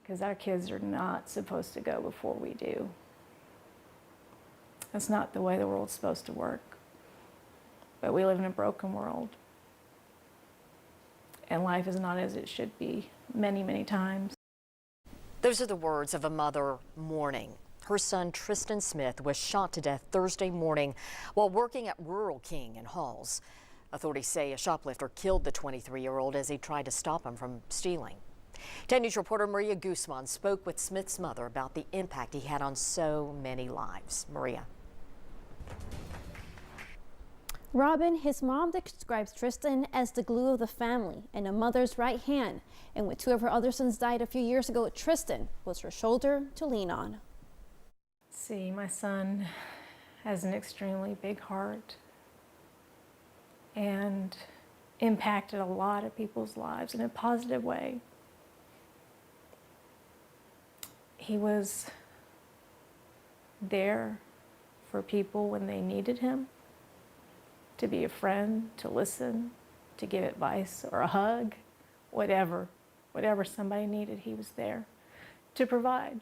because our kids are not supposed to go before we do. That's not the way the world's supposed to work. But we live in a broken world. And life is not as it should be many, many times. Those are the words of a mother mourning. Her son, Tristan Smith, was shot to death Thursday morning while working at Rural King in Halls. Authorities say a shoplifter killed the 23-year-old as he tried to stop him from stealing. 10 News reporter Maria Guzman spoke with Smith's mother about the impact he had on so many lives. Maria. Robin, his mom describes Tristan as the glue of the family and a mother's right hand. And when two of her other sons died a few years ago, Tristan was her shoulder to lean on. See, my son has an extremely big heart and impacted a lot of people's lives in a positive way. He was there for people when they needed him, to be a friend, to listen, to give advice or a hug, whatever somebody needed, he was there to provide.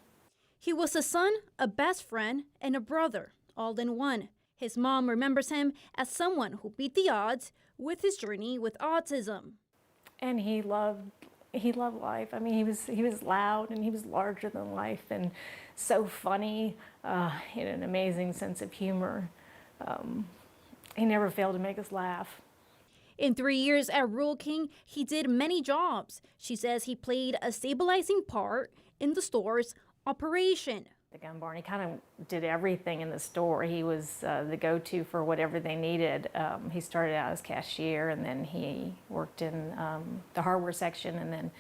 He was a son, a best friend, and a brother, all in one. His mom remembers him as someone who beat the odds with his journey with autism. And he loved life. I mean, he was loud and he was larger than life and so funny, in an amazing sense of humor. He never failed to make us laugh. In 3 years at Rural King, he did many jobs. She says he played a stabilizing part in the store's operation. The gun barn, he kind of did everything in the store. He was the go-to for whatever they needed. He started out as cashier, and then he worked in the hardware section, and then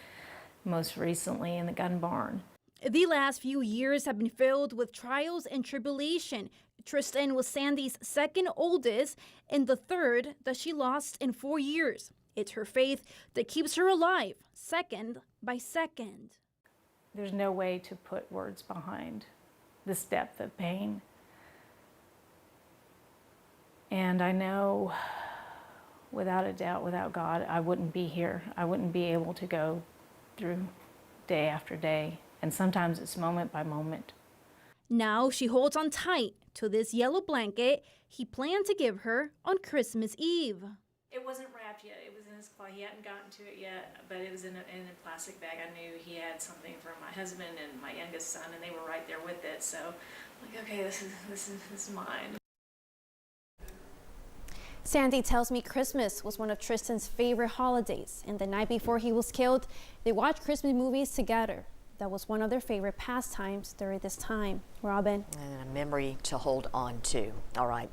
most recently in the gun barn. The last few years have been filled with trials and tribulation. Tristan was Sandy's second oldest and the third that she lost in 4 years. It's her faith that keeps her alive, second by second. There's no way to put words behind this depth of pain. And I know, without a doubt, without God, I wouldn't be here. I wouldn't be able to go through day after day. And sometimes it's moment by moment. Now she holds on tight to this yellow blanket he planned to give her on Christmas Eve. It wasn't wrapped yet. It was in his claw. He hadn't gotten to it yet, but it was in a plastic bag. I knew he had something for my husband and my youngest son, and they were right there with it. So, I'm like, okay, this is mine. Sandy tells me Christmas was one of Tristan's favorite holidays, and the night before he was killed, they watched Christmas movies together. That was one of their favorite pastimes during this time. Robin. And a memory to hold on to. All right.